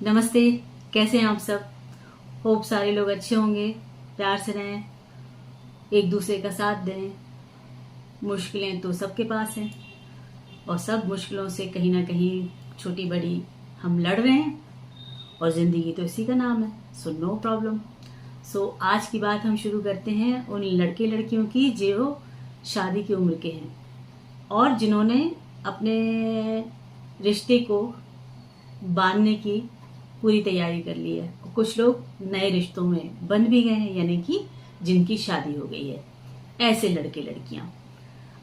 नमस्ते। कैसे हैं आप सब? होप सारे लोग अच्छे होंगे, प्यार से रहें, एक दूसरे का साथ दें। मुश्किलें तो सबके पास हैं और सब मुश्किलों से कहीं ना कहीं छोटी बड़ी हम लड़ रहे हैं और जिंदगी तो इसी का नाम है। So no problem. सो आज की बात हम शुरू करते हैं उन लड़के लड़कियों की जो शादी की उम्र के हैं और जिन्होंने अपने रिश्ते को बांधने की पूरी तैयारी कर ली है। कुछ लोग नए रिश्तों में बंध भी गए हैं, यानी कि जिनकी शादी हो गई है। ऐसे लड़के लड़कियां,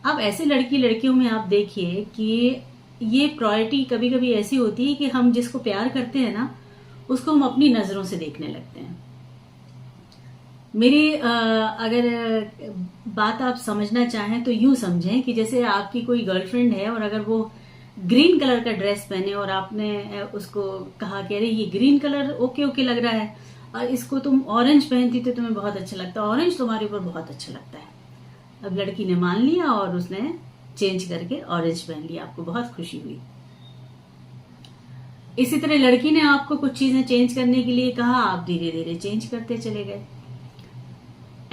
अब ऐसे लड़की लड़कियों में आप देखिए कि ये प्रायोरिटी कभी कभी ऐसी होती है कि हम जिसको प्यार करते हैं ना, उसको हम अपनी नजरों से देखने लगते हैं। मेरी अगर बात आप समझना चाहें तो यूं समझें कि जैसे आपकी कोई गर्लफ्रेंड है और अगर वो ग्रीन कलर का ड्रेस पहने और आपने उसको कहा कि अरे ये ग्रीन कलर ओके ओके लग रहा है और इसको तुम ऑरेंज पहनती तो तुम्हें बहुत अच्छा लगता है, ऑरेंज तुम्हारे ऊपर बहुत अच्छा लगता है। अब लड़की ने मान लिया और उसने चेंज करके ऑरेंज पहन लिया, आपको बहुत खुशी हुई। इसी तरह लड़की ने आपको कुछ चीजें चेंज करने के लिए कहा, आप धीरे धीरे चेंज करते चले गए।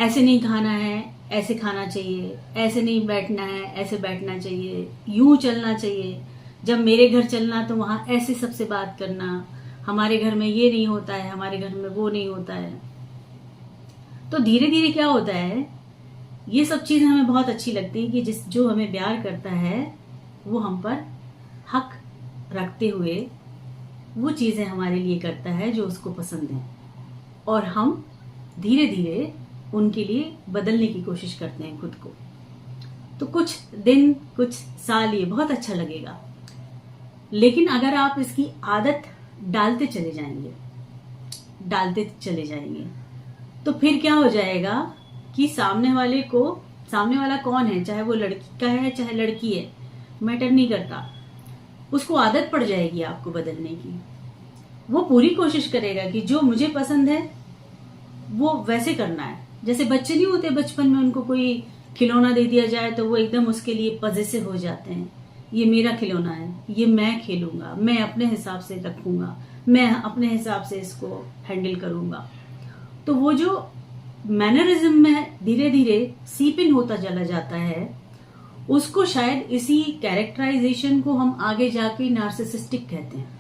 ऐसे नहीं खाना है, ऐसे खाना चाहिए, ऐसे नहीं बैठना है, ऐसे बैठना चाहिए, यूं चलना चाहिए, जब मेरे घर चलना तो वहां ऐसे सबसे बात करना, हमारे घर में ये नहीं होता है, हमारे घर में वो नहीं होता है। तो धीरे धीरे क्या होता है, ये सब चीजें हमें बहुत अच्छी लगती है कि जो हमें प्यार करता है वो हम पर हक रखते हुए वो चीजें हमारे लिए करता है जो उसको पसंद है और हम धीरे धीरे उनके लिए बदलने की कोशिश करते हैं खुद को। तो कुछ दिन कुछ साल ये बहुत अच्छा लगेगा, लेकिन अगर आप इसकी आदत डालते चले जाएंगे तो फिर क्या हो जाएगा कि सामने वाला कौन है, चाहे वो लड़की का है चाहे लड़की है, मैटर नहीं करता, उसको आदत पड़ जाएगी आपको बदलने की। वो पूरी कोशिश करेगा कि जो मुझे पसंद है वो वैसे करना है। जैसे बच्चे नहीं होते, बचपन में उनको कोई खिलौना दे दिया जाए तो वो एकदम उसके लिए पजेसिव हो जाते हैं, ये मेरा खिलौना है, ये मैं खेलूंगा, मैं अपने हिसाब से रखूंगा, मैं अपने हिसाब से इसको हैंडल करूंगा। तो वो जो मैनरिज्म में धीरे धीरे सीप इन होता चला जाता है, उसको शायद इसी कैरेक्टराइजेशन को हम आगे जाके नार्सिसिस्टिक कहते हैं,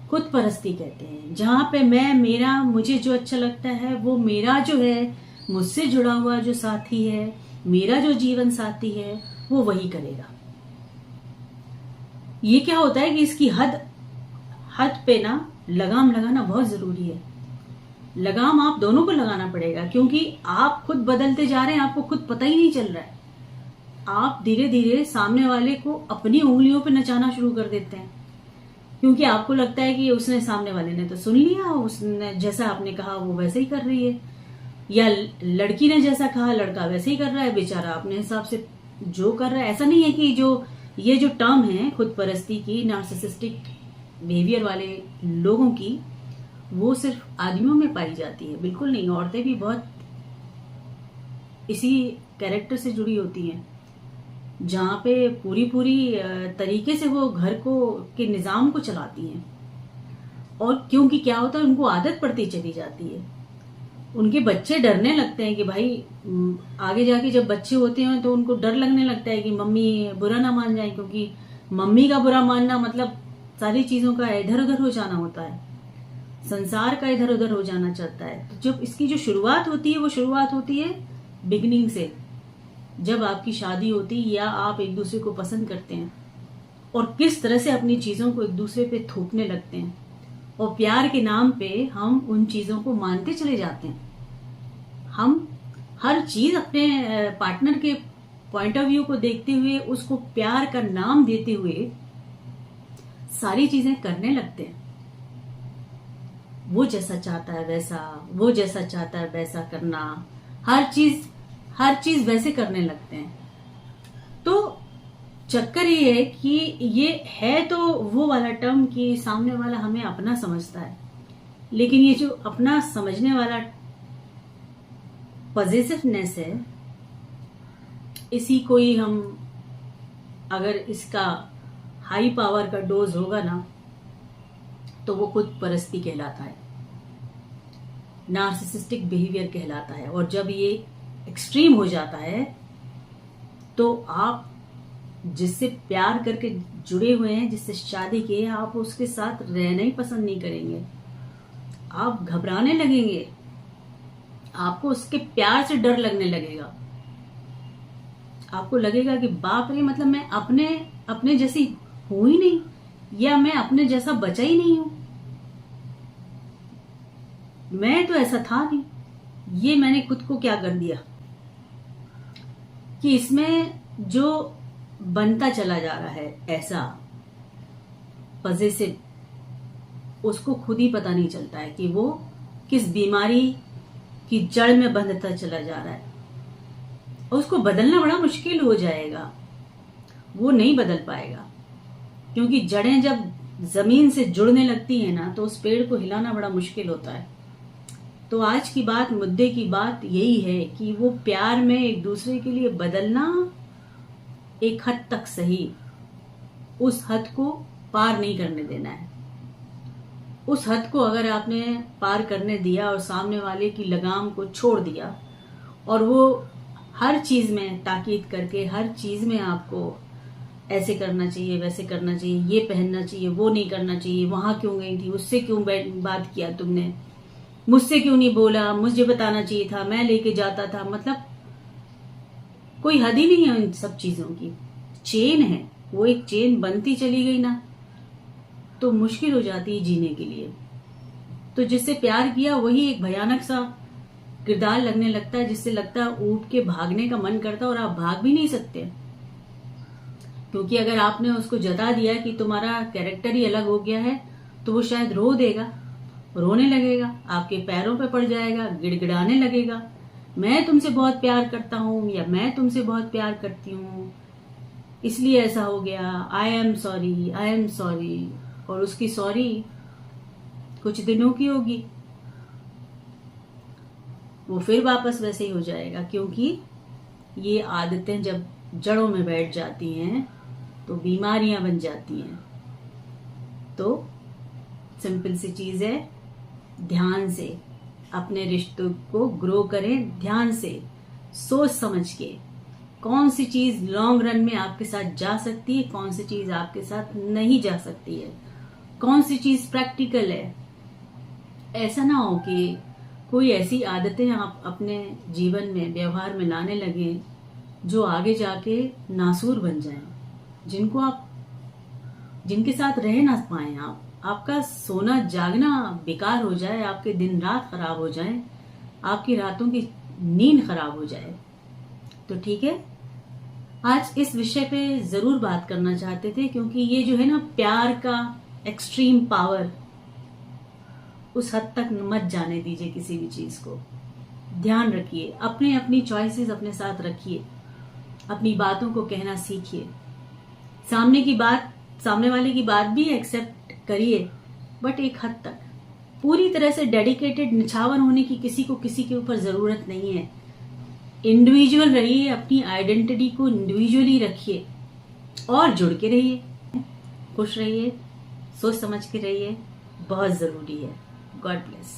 खुद परस्ती कहते हैं, जहां पे मैं मेरा मुझे जो अच्छा लगता है वो मेरा जो है मुझसे जुड़ा हुआ जो साथी है, मेरा जो जीवन साथी है वो वही करेगा। ये क्या होता है कि इसकी हद पे ना लगाम लगाना बहुत जरूरी है। लगाम आप दोनों को लगाना पड़ेगा, क्योंकि आप खुद बदलते जा रहे हैं, आपको खुद पता ही नहीं चल रहा है। आप धीरे धीरे सामने वाले को अपनी उंगलियों पे नचाना शुरू कर देते हैं, क्योंकि आपको लगता है कि उसने सामने वाले ने तो सुन लिया, उसने जैसा आपने कहा वो वैसे ही कर रही है, या लड़की ने जैसा कहा लड़का वैसे ही कर रहा है, बेचारा अपने हिसाब से जो कर रहा है। ऐसा नहीं है कि ये जो टर्म है खुद परस्ती की, नार्सिसिस्टिक बिहेवियर वाले लोगों की, वो सिर्फ आदमियों में पाई जाती है, बिल्कुल नहीं। औरतें भी बहुत इसी कैरेक्टर से जुड़ी होती हैं, जहां पे पूरी तरीके से वो घर को के निजाम को चलाती हैं। और क्योंकि क्या होता है, उनको आदत पड़ती चली जाती है, उनके बच्चे डरने लगते हैं कि भाई आगे जाके जब बच्चे होते हैं तो उनको डर लगने लगता है कि मम्मी बुरा ना मान जाए, क्योंकि मम्मी का बुरा मानना मतलब सारी चीजों का इधर उधर हो जाना होता है, संसार का इधर उधर हो जाना चाहता है। तो जब इसकी जो शुरुआत होती है वो शुरुआत होती है बिगिनिंग से, जब आपकी शादी होती है या आप एक दूसरे को पसंद करते हैं और किस तरह से अपनी चीजों को एक दूसरे पे थोपने लगते हैं, और प्यार के नाम पे हम उन चीजों को मानते चले जाते हैं। हम हर चीज अपने पार्टनर के पॉइंट ऑफ व्यू को देखते हुए, उसको प्यार का नाम देते हुए सारी चीजें करने लगते हैं। वो जैसा चाहता है वैसा, वो जैसा चाहता है वैसा करना, हर चीज वैसे करने लगते हैं। तो चक्कर ये है कि ये है तो वो वाला टर्म कि सामने वाला हमें अपना समझता है, लेकिन ये जो अपना समझने वाला पॉजिटिवनेस है, इसी को ही हम अगर इसका हाई पावर का डोज होगा ना तो वो खुद परस्ती कहलाता है, नार्सिसिस्टिक बिहेवियर कहलाता है। और जब ये एक्सट्रीम हो जाता है तो आप जिससे प्यार करके जुड़े हुए हैं, जिससे शादी की है, आप उसके साथ रहना ही पसंद नहीं करेंगे। आप घबराने लगेंगे, आपको उसके प्यार से डर लगने लगेगा। आपको लगेगा कि बाप रे, मतलब मैं अपने जैसी हूं ही नहीं, या मैं अपने जैसा बचा ही नहीं हूं, मैं तो ऐसा था नहीं, ये मैंने खुद को क्या कर दिया। कि इसमें जो बनता चला जा रहा है ऐसा पजेसिव, उसको खुद ही पता नहीं चलता है कि वो किस बीमारी की जड़ में बंधता चला जा रहा है। और उसको बदलना बड़ा मुश्किल हो जाएगा, वो नहीं बदल पाएगा, क्योंकि जड़ें जब जमीन से जुड़ने लगती है ना, तो उस पेड़ को हिलाना बड़ा मुश्किल होता है। तो आज की बात, मुद्दे की बात यही है कि वो प्यार में एक दूसरे के लिए बदलना एक हद तक सही, उस हद को पार नहीं करने देना है। उस हद को अगर आपने पार करने दिया और सामने वाले की लगाम को छोड़ दिया, और वो हर चीज में ताकीद करके, हर चीज में आपको ऐसे करना चाहिए, वैसे करना चाहिए, ये पहनना चाहिए, वो नहीं करना चाहिए, वहां क्यों गई थी, उससे क्यों बात किया तुमने, मुझसे क्यों नहीं बोला, मुझे बताना चाहिए था, मैं लेके जाता था, मतलब कोई हद ही नहीं है इन सब चीजों की। चेन है, वो एक चेन बनती चली गई ना, तो मुश्किल हो जाती है जीने के लिए। तो जिससे प्यार किया वही एक भयानक सा किरदार लगने लगता है, जिससे लगता है उठ के भागने का मन करता है, और आप भाग भी नहीं सकते, क्योंकि अगर आपने उसको जता दिया कि तुम्हारा कैरेक्टर ही अलग हो गया है, तो वो शायद रो देगा, रोने लगेगा, आपके पैरों पे पड़ जाएगा, गिड़गिड़ाने लगेगा, मैं तुमसे बहुत प्यार करता हूं, या मैं तुमसे बहुत प्यार करती हूं, इसलिए ऐसा हो गया, I am sorry, I am sorry. और उसकी सॉरी कुछ दिनों की होगी, वो फिर वापस वैसे ही हो जाएगा, क्योंकि ये आदतें जब जड़ों में बैठ जाती हैं तो बीमारियां बन जाती हैं। तो सिंपल सी चीज है, ध्यान से अपने रिश्तों को ग्रो करें, ध्यान से सोच समझ के, कौन सी चीज लॉन्ग रन में आपके साथ जा सकती है, कौन सी चीज आपके साथ नहीं जा सकती है, कौन सी चीज प्रैक्टिकल है। ऐसा ना हो कि कोई ऐसी आदतें आप अपने जीवन में, व्यवहार में लाने लगे जो आगे जाके नासूर बन जाएं, जिनके साथ रह ना पाए आप, आपका सोना जागना बेकार हो जाए, आपके दिन रात खराब हो जाए, आपकी रातों की नींद खराब हो जाए। तो ठीक है, आज इस विषय पे जरूर बात करना चाहते थे, क्योंकि ये जो है ना प्यार का एक्सट्रीम पावर, उस हद तक मत जाने दीजिए किसी भी चीज को। ध्यान रखिए, अपने अपनी चॉइसेस अपने साथ रखिए, अपनी बातों को कहना सीखिए, सामने वाले की बात भी एक्सेप्ट करिए, बट एक हद तक। पूरी तरह से डेडिकेटेड निछावर होने की किसी के ऊपर जरूरत नहीं है। इंडिविजुअल रहिए, अपनी आइडेंटिटी को इंडिविजुअली रखिए और जुड़ के रहिए, खुश रहिए, सोच समझ के रहिए, बहुत जरूरी है। God bless.